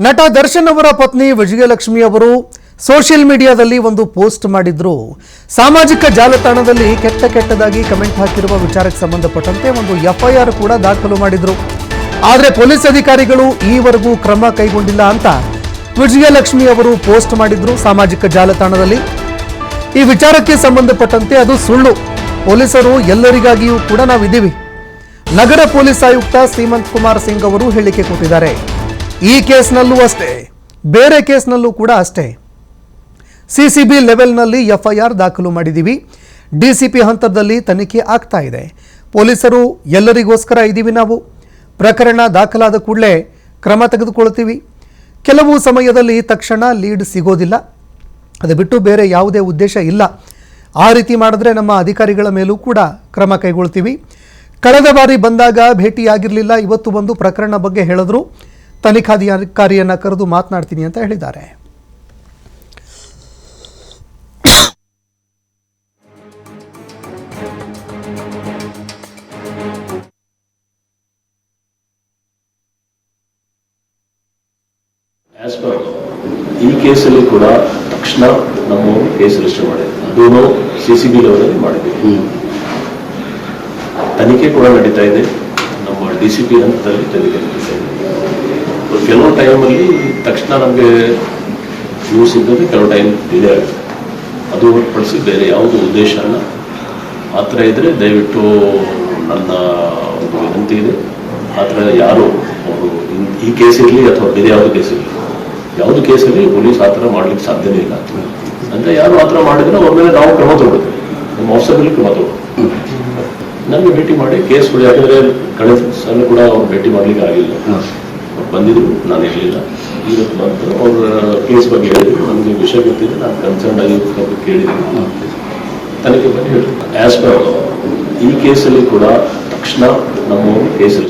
ನಟ ದರ್ಶನ್ ಅವರ ಪತ್ನಿ ವಿಜಯಲಕ್ಷ್ಮಿ ಅವರು ಸೋಷಿಯಲ್ ಮೀಡಿಯಾದಲ್ಲಿ ಒಂದು ಪೋಸ್ಟ್ ಮಾಡಿದ್ರು. ಸಾಮಾಜಿಕ ಜಾಲತಾಣದಲ್ಲಿ ಕೆಟ್ಟದಾಗಿ ಕಮೆಂಟ್ ಹಾಕಿರುವ ವಿಚಾರಕ್ಕೆ ಸಂಬಂಧಪಟ್ಟಂತೆ ಒಂದು FIR ಕೂಡ ದಾಖಲು ಮಾಡಿದ್ರು. ಆದರೆ ಪೊಲೀಸ್ ಅಧಿಕಾರಿಗಳು ಈವರೆಗೂ ಕ್ರಮ ಕೈಗೊಂಡಿಲ್ಲ ಅಂತ ವಿಜಯಲಕ್ಷ್ಮಿ ಅವರು ಪೋಸ್ಟ್ ಮಾಡಿದ್ರು ಸಾಮಾಜಿಕ ಜಾಲತಾಣದಲ್ಲಿ. ಈ ವಿಚಾರಕ್ಕೆ ಸಂಬಂಧಪಟ್ಟಂತೆ ಅದು ಸುಳ್ಳು, ಪೊಲೀಸರು ಎಲ್ಲರಿಗಾಗಿಯೂ ಕೂಡ ನಾವಿದ್ದೀವಿ. ನಗರ ಪೊಲೀಸ್ ಆಯುಕ್ತ ಸೀಮಂತ್ ಕುಮಾರ್ ಸಿಂಗ್ ಅವರು ಹೇಳಿಕೆ ಕೊಟ್ಟಿದ್ದಾರೆ. ಈ ಕೇಸ್ನಲ್ಲೂ ಅಷ್ಟೇ, ಬೇರೆ ಕೇಸ್ನಲ್ಲೂ ಕೂಡ ಅಷ್ಟೇ. CCB ಲೆವೆಲ್ನಲ್ಲಿ FIR ದಾಖಲು ಮಾಡಿದ್ದೀವಿ. DCP ಹಂತದಲ್ಲಿ ತನಿಖೆ ಆಗ್ತಾ ಇದೆ. ಪೊಲೀಸರು ಎಲ್ಲರಿಗೋಸ್ಕರ ಇದ್ದೀವಿ. ನಾವು ಪ್ರಕರಣ ದಾಖಲಾದ ಕೂಡಲೇ ಕ್ರಮ ತೆಗೆದುಕೊಳ್ತೀವಿ. ಕೆಲವು ಸಮಯದಲ್ಲಿ ತಕ್ಷಣ ಲೀಡ್ ಸಿಗೋದಿಲ್ಲ, ಅದು ಬಿಟ್ಟು ಬೇರೆ ಯಾವುದೇ ಉದ್ದೇಶ ಇಲ್ಲ. ಆ ರೀತಿ ಮಾಡಿದ್ರೆ ನಮ್ಮ ಅಧಿಕಾರಿಗಳ ಮೇಲೂ ಕೂಡ ಕ್ರಮ ಕೈಗೊಳ್ತೀವಿ. ಕಳೆದ ಬಾರಿ ಬಂದಾಗ ಭೇಟಿಯಾಗಿರಲಿಲ್ಲ, ಇವತ್ತು ಬಂದು ಪ್ರಕರಣ ಬಗ್ಗೆ ಹೇಳಿದ್ರು, ತನಿಖಾಧಿಕಾರಿಯನ್ನು ಕರೆದು ಮಾತನಾಡ್ತೀನಿ ಅಂತ ಹೇಳಿದ್ದಾರೆ. ಈ ಕೇಸಲ್ಲಿ ಕೂಡ ತಕ್ಷಣ ನಮ್ಮವರು ಕೇಸ್ ರಿಜಿಸ್ಟರ್ ಮಾಡಿದ್ವಿ. ಅದನ್ನು CCB ಲೆವೆಲಲ್ಲಿ ಮಾಡಿದ್ವಿ. ತನಿಖೆ ಕೂಡ ನಡೀತಾ ಇದೆ. ನಮ್ಮ DCP ಹಂತದಲ್ಲಿ ತನಿಖೆ ನಡೀತಾ ಇದೆ. ಕೆಲವು ಟೈಮಲ್ಲಿ ತಕ್ಷಣ ನಮಗೆ ನ್ಯೂಸ್ ಇದ್ದರೆ ಕೆಲವು ಟೈಮ್ ಡಿಲೇ ಆಗುತ್ತೆ. ಅದು ಹೊರತುಪಡಿಸಿ ಬೇರೆ ಯಾವುದು ಉದ್ದೇಶ ಅಲ್ಲ. ಆ ಥರ ಇದ್ದರೆ ದಯವಿಟ್ಟು ನನ್ನ ಒಂದು ವಿನಂತಿ ಇದೆ, ಆ ಥರ ಯಾರು ಅವರು ಈ ಕೇಸ್ ಇರಲಿ ಅಥವಾ ಬೇರೆ ಯಾವುದು ಕೇಸ್ ಇರಲಿ, ಯಾವುದು ಕೇಸಲ್ಲಿ ಪೊಲೀಸ್ ಆ ಥರ ಮಾಡ್ಲಿಕ್ಕೆ ಸಾಧ್ಯನೇ ಇಲ್ಲ. ಅಂದರೆ ಯಾರು ಆ ಥರ ಮಾಡಿದ್ರೆ ಅವ್ರ ಮೇಲೆ ನಾವು ಕ್ರಮ ತಗೊಳ್ತೀವಿ, ನಮ್ಮ ಆಫೀಸರ್ನಲ್ಲಿ ಕ್ರಮ ತಗೊಳ್ತೀವಿ. ನನಗೆ ಭೇಟಿ ಮಾಡಿ ಕೇಸ್ಗಳು, ಯಾಕಂದರೆ ಕಳೆದ ಸಲ ಕೂಡ ಅವ್ರು ಭೇಟಿ ಮಾಡಲಿಕ್ಕೆ ಆಗಿಲ್ಲ. ಅವ್ರು ಬಂದಿದ್ರು, ನಾನು ಇರಲಿಲ್ಲ. ಇವತ್ತು ಬಂದು ಅವ್ರ ಕೇಸ್ ಬಗ್ಗೆ ಹೇಳಿದ್ರು, ನಮಗೆ ವಿಷಯ ಗೊತ್ತಿದೆ, ನಾನು ಕನ್ಸರ್ನ್ ಆಗಿರೋ ಬಗ್ಗೆ ಕೇಳಿದ್ದೀನಿ. ತನಿಖೆ ಬಗ್ಗೆ ಹೇಳಿದ್ರು. ಆ್ಯಸ್ ಪರ್ ಈ ಕೇಸಲ್ಲಿ ಕೂಡ ತಕ್ಷಣ ನಮ್ಮವರು ಕೇಸ್